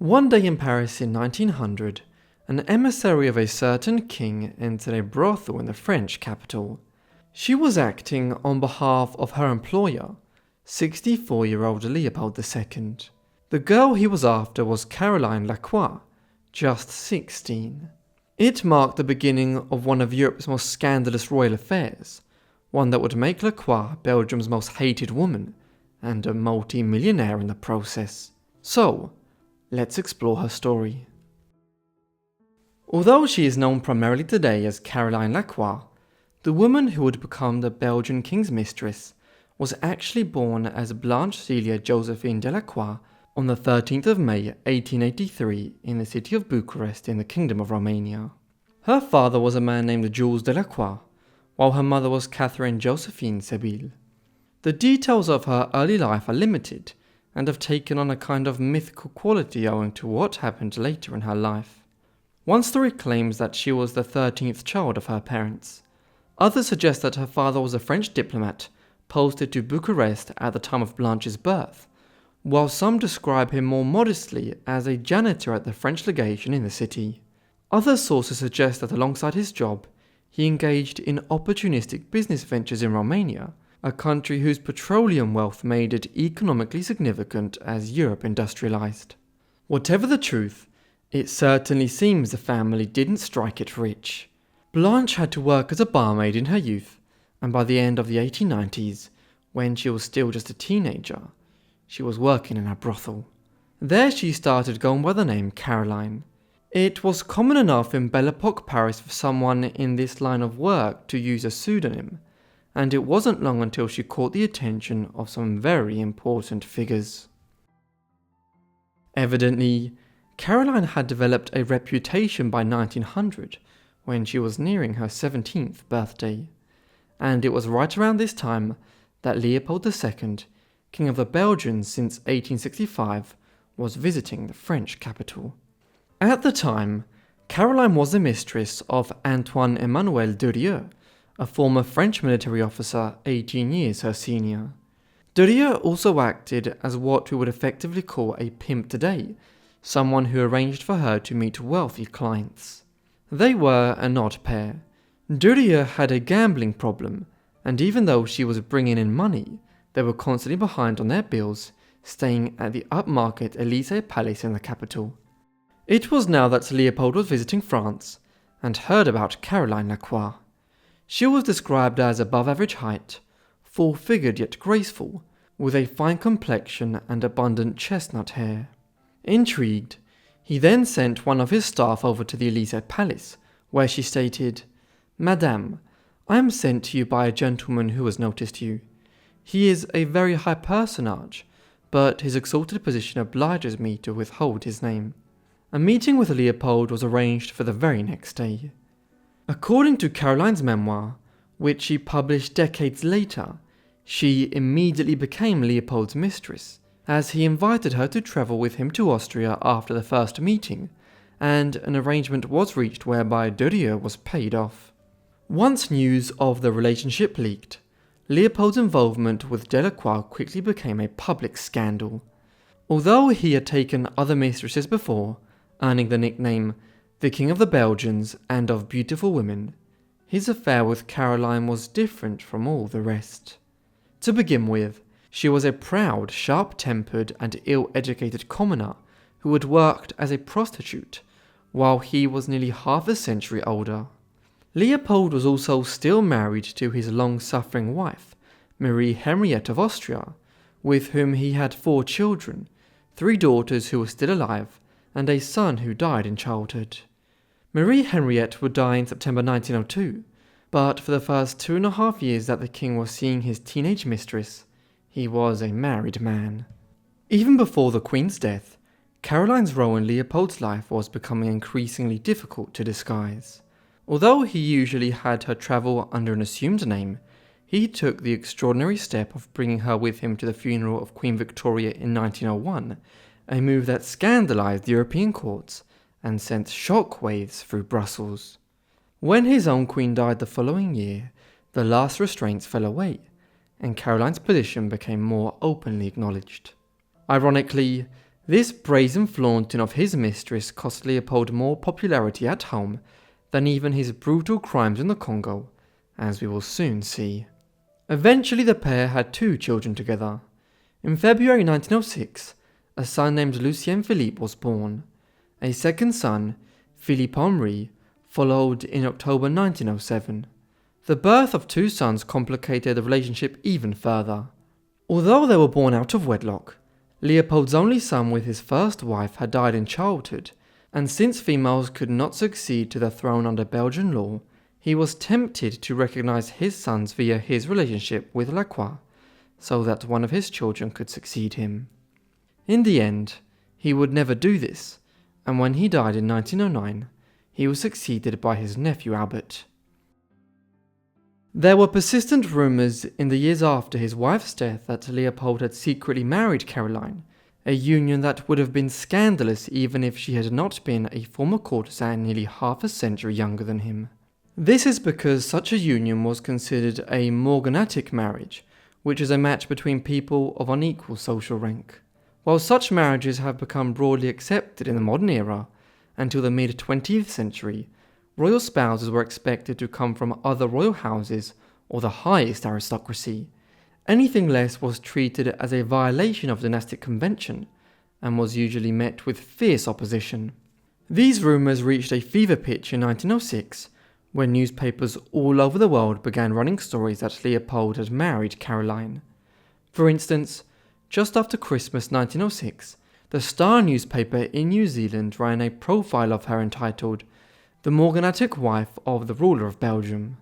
One day in Paris in 1900, an emissary of a certain king entered a brothel in the French capital. She was acting on behalf of her employer, 64-year-old Leopold II. The girl he was after was Caroline Lacroix, just 16. It marked the beginning of one of Europe's most scandalous royal affairs, one that would make Lacroix Belgium's most hated woman, and a multi-millionaire in the process. So, let's explore her story. Although she is known primarily today as Caroline Lacroix, the woman who would become the Belgian king's mistress was actually born as Blanche Celia Josephine Delacroix on the 13th of May 1883 in the city of Bucharest in the Kingdom of Romania. Her father was a man named Jules Delacroix, while her mother was Catherine Josephine Sebille. The details of her early life are limited and have taken on a kind of mythical quality owing to what happened later in her life. One story claims that she was the 13th child of her parents. Others suggest that her father was a French diplomat posted to Bucharest at the time of Blanche's birth, while some describe him more modestly as a janitor at the French legation in the city. Other sources suggest that alongside his job, he engaged in opportunistic business ventures in Romania, a country whose petroleum wealth made it economically significant as Europe industrialized. Whatever the truth, it certainly seems the family didn't strike it rich. Blanche had to work as a barmaid in her youth, and by the end of the 1890s, when she was still just a teenager, she was working in a brothel. There she started going by the name Caroline. It was common enough in Belle Epoque Paris for someone in this line of work to use a pseudonym, and it wasn't long until she caught the attention of some very important figures. Evidently, Caroline had developed a reputation by 1900, when she was nearing her 17th birthday, and it was right around this time that Leopold II, King of the Belgians since 1865, was visiting the French capital. At the time, Caroline was the mistress of Antoine-Emmanuel Durieux, a former French military officer 18 years her senior. Durieux also acted as what we would effectively call a pimp today, someone who arranged for her to meet wealthy clients. They were an odd pair. Durieux had a gambling problem, and even though she was bringing in money, they were constantly behind on their bills, staying at the upmarket Élysée Palace in the capital. It was now that Leopold was visiting France, and heard about Caroline Lacroix. She was described as above average height, full-figured yet graceful, with a fine complexion and abundant chestnut hair. Intrigued, he then sent one of his staff over to the Élysée Palace, where she stated, "Madame, I am sent to you by a gentleman who has noticed you. He is a very high personage, but his exalted position obliges me to withhold his name." A meeting with Leopold was arranged for the very next day. According to Caroline's memoir, which she published decades later, she immediately became Leopold's mistress, as he invited her to travel with him to Austria after the first meeting, and an arrangement was reached whereby Durieux was paid off. Once news of the relationship leaked, Leopold's involvement with Delacroix quickly became a public scandal. Although he had taken other mistresses before, earning the nickname the King of the Belgians and of Beautiful Women, his affair with Caroline was different from all the rest. To begin with, she was a proud, sharp-tempered and ill-educated commoner who had worked as a prostitute, while he was nearly half a century older. Leopold was also still married to his long-suffering wife, Marie Henriette of Austria, with whom he had 4 children, 3 daughters who were still alive, and a son who died in childhood. Marie Henriette would die in September 1902, but for the first 2.5 years that the king was seeing his teenage mistress, he was a married man. Even before the queen's death, Caroline's role in Leopold's life was becoming increasingly difficult to disguise. Although he usually had her travel under an assumed name, he took the extraordinary step of bringing her with him to the funeral of Queen Victoria in 1901, a move that scandalized European courts and sent shockwaves through Brussels. When his own queen died the following year, the last restraints fell away, and Caroline's position became more openly acknowledged. Ironically, This brazen flaunting of his mistress cost Leopold more popularity at home than even his brutal crimes in the Congo, as we will soon see. Eventually the pair had 2 children together. In February 1906, a son named Lucien Philippe was born. A second son, Philippe Henri, followed in October 1907. The birth of 2 sons complicated the relationship even further. Although they were born out of wedlock, Leopold's only son with his first wife had died in childhood, and since females could not succeed to the throne under Belgian law, he was tempted to recognize his sons via his relationship with Lacroix, so that one of his children could succeed him. In the end, he would never do this, and when he died in 1909, he was succeeded by his nephew Albert. There were persistent rumours in the years after his wife's death that Leopold had secretly married Caroline, a union that would have been scandalous even if she had not been a former courtesan nearly half a century younger than him. This is because such a union was considered a Morganatic marriage, which is a match between people of unequal social rank. While such marriages have become broadly accepted in the modern era, until the mid-20th century, royal spouses were expected to come from other royal houses or the highest aristocracy. Anything less was treated as a violation of dynastic convention, and was usually met with fierce opposition. These rumours reached a fever pitch in 1906, when newspapers all over the world began running stories that Leopold had married Caroline. For instance, just after Christmas 1906, the Star newspaper in New Zealand ran a profile of her entitled "The Morganatic Wife of the Ruler of Belgium."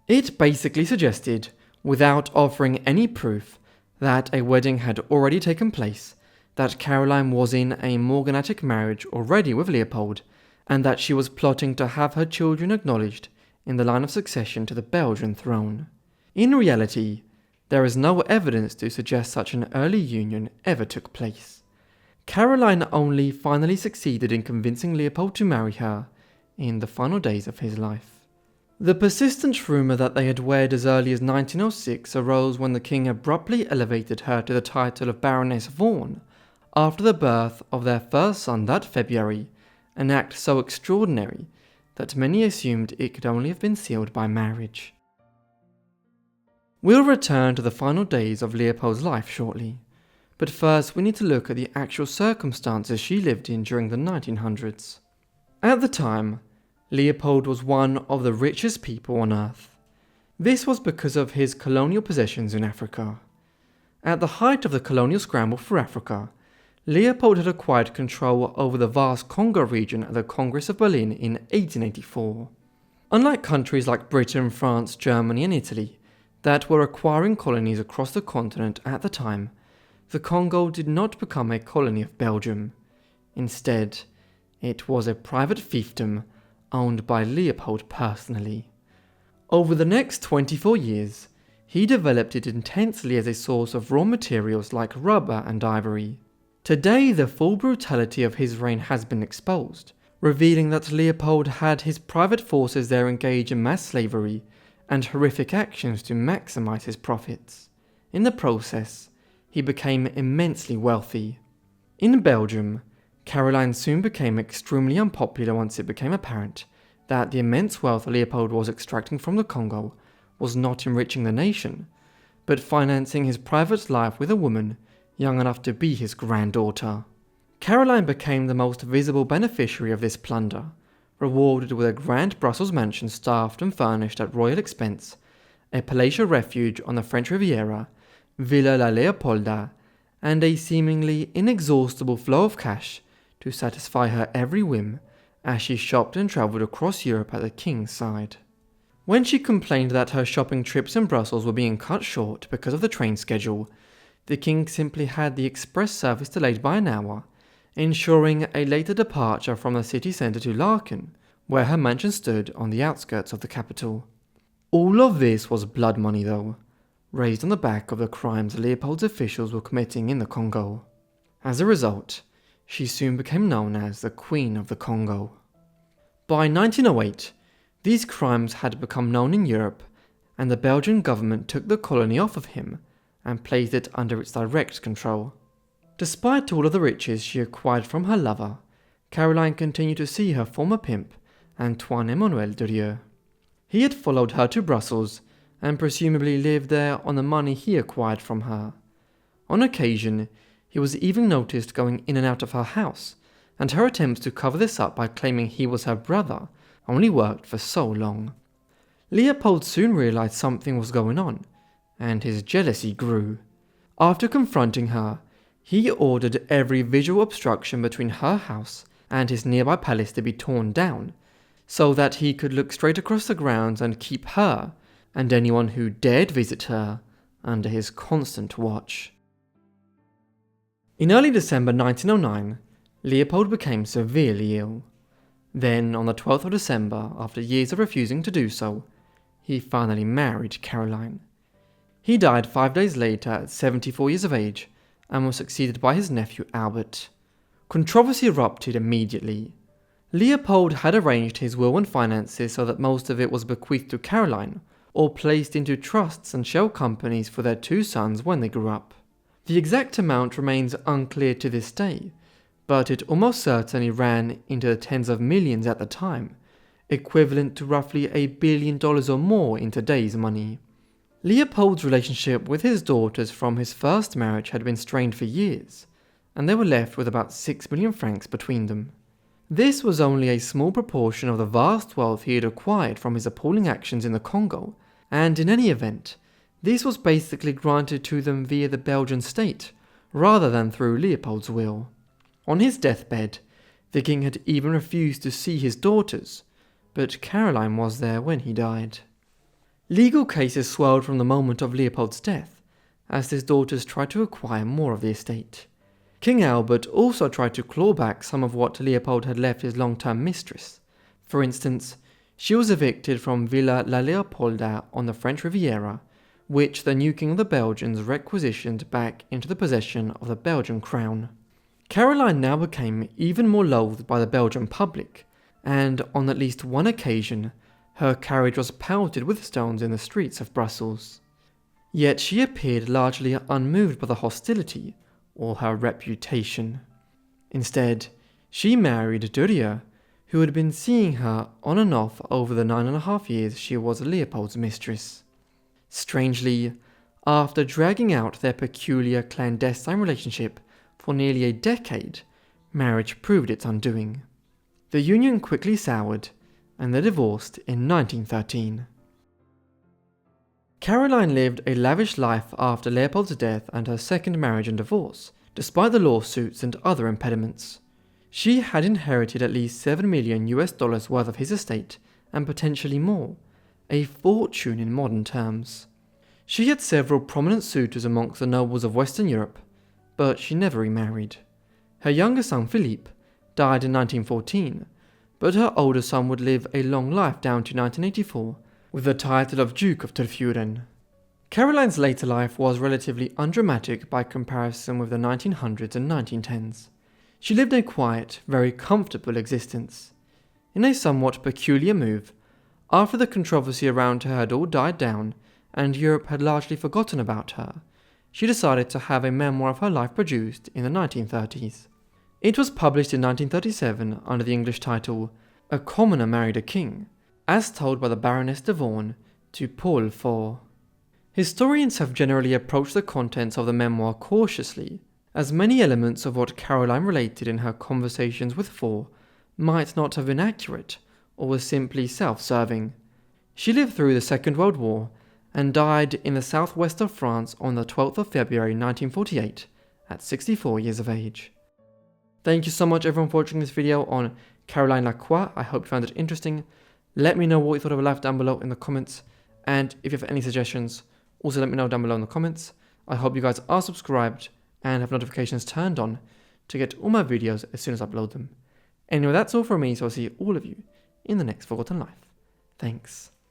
It basically suggested, without offering any proof, that a wedding had already taken place, that Caroline was in a Morganatic marriage already with Leopold, and that she was plotting to have her children acknowledged in the line of succession to the Belgian throne. In reality, there is no evidence to suggest such an early union ever took place. Caroline only finally succeeded in convincing Leopold to marry her in the final days of his life. The persistent rumour that they had wed as early as 1906 arose when the king abruptly elevated her to the title of Baroness Vaughan after the birth of their first son that February, an act so extraordinary that many assumed it could only have been sealed by marriage. We'll return to the final days of Leopold's life shortly, but first we need to look at the actual circumstances she lived in during the 1900s. At the time, Leopold was one of the richest people on earth. This was because of his colonial possessions in Africa. At the height of the colonial scramble for Africa, Leopold had acquired control over the vast Congo region at the Congress of Berlin in 1884. Unlike countries like Britain, France, Germany and Italy, that were acquiring colonies across the continent at the time, the Congo did not become a colony of Belgium. Instead, it was a private fiefdom owned by Leopold personally. Over the next 24 years, he developed it intensely as a source of raw materials like rubber and ivory. Today, the full brutality of his reign has been exposed, revealing that Leopold had his private forces there engage in mass slavery and horrific actions to maximize his profits. In the process, he became immensely wealthy. In Belgium, Caroline soon became extremely unpopular once it became apparent that the immense wealth Leopold was extracting from the Congo was not enriching the nation, but financing his private life with a woman young enough to be his granddaughter. Caroline became the most visible beneficiary of this plunder, rewarded with a grand Brussels mansion staffed and furnished at royal expense, a palatial refuge on the French Riviera, Villa La Leopolda, and a seemingly inexhaustible flow of cash to satisfy her every whim as she shopped and travelled across Europe at the king's side. When she complained that her shopping trips in Brussels were being cut short because of the train schedule, the king simply had the express service delayed by an hour, ensuring a later departure from the city centre to Laeken, where her mansion stood on the outskirts of the capital. All of this was blood money though, raised on the back of the crimes Leopold's officials were committing in the Congo. As a result, she soon became known as the Queen of the Congo. By 1908, these crimes had become known in Europe, and the Belgian government took the colony off of him and placed it under its direct control. Despite all of the riches she acquired from her lover, Caroline continued to see her former pimp, Antoine Emmanuel Durieux. He had followed her to Brussels and presumably lived there on the money he acquired from her. On occasion, he was even noticed going in and out of her house, and her attempts to cover this up by claiming he was her brother only worked for so long. Leopold soon realized something was going on, and his jealousy grew. After confronting her, he ordered every visual obstruction between her house and his nearby palace to be torn down, so that he could look straight across the grounds and keep her, and anyone who dared visit her, under his constant watch. In early December 1909, Leopold became severely ill. Then, on the 12th of December, after years of refusing to do so, he finally married Caroline. He died 5 days later at 74 years of age and was succeeded by his nephew Albert. Controversy erupted immediately. Leopold had arranged his will and finances so that most of it was bequeathed to Caroline, or placed into trusts and shell companies for their 2 sons when they grew up. The exact amount remains unclear to this day, but it almost certainly ran into the tens of millions at the time, equivalent to roughly $1 billion or more in today's money. Leopold's relationship with his daughters from his first marriage had been strained for years, and they were left with about 6 million francs between them. This was only a small proportion of the vast wealth he had acquired from his appalling actions in the Congo, and in any event, this was basically granted to them via the Belgian state, rather than through Leopold's will. On his deathbed, the king had even refused to see his daughters, but Caroline was there when he died. Legal cases swelled from the moment of Leopold's death, as his daughters tried to acquire more of the estate. King Albert also tried to claw back some of what Leopold had left his long-term mistress. For instance, she was evicted from Villa La Leopolda on the French Riviera, which the new king of the Belgians requisitioned back into the possession of the Belgian crown. Caroline now became even more loathed by the Belgian public, and on at least one occasion, her carriage was pelted with stones in the streets of Brussels. Yet she appeared largely unmoved by the hostility, or her reputation. Instead, she married Durieux, who had been seeing her on and off over the 9.5 years she was Leopold's mistress. Strangely, after dragging out their peculiar clandestine relationship for nearly a decade, marriage proved its undoing. The union quickly soured, and they divorced in 1913. Caroline lived a lavish life after Leopold's death and her second marriage and divorce, despite the lawsuits and other impediments. She had inherited at least $7 million worth of his estate, and potentially more, a fortune in modern terms. She had several prominent suitors amongst the nobles of Western Europe, but she never remarried. Her younger son Philippe died in 1914, but her older son would live a long life down to 1984, with the title of Duke of Tervuren. Caroline's later life was relatively undramatic by comparison with the 1900s and 1910s. She lived a quiet, very comfortable existence. In a somewhat peculiar move, after the controversy around her had all died down and Europe had largely forgotten about her, she decided to have a memoir of her life produced in the 1930s. It was published in 1937 under the English title A Commoner Married a King, as told by the Baroness de Vaughan to Paul Fort. Historians have generally approached the contents of the memoir cautiously, as many elements of what Caroline related in her conversations with Fort might not have been accurate or were simply self-serving. She lived through the Second World War and died in the southwest of France on the 12th of February 1948 at 64 years of age. Thank you so much everyone for watching this video on Caroline Lacroix. I hope you found it interesting. Let me know what you thought of her life down below in the comments, and if you have any suggestions, also let me know down below in the comments. I hope you guys are subscribed and have notifications turned on to get all my videos as soon as I upload them. Anyway, that's all from me, so I'll see all of you in the next Forgotten Life. Thanks.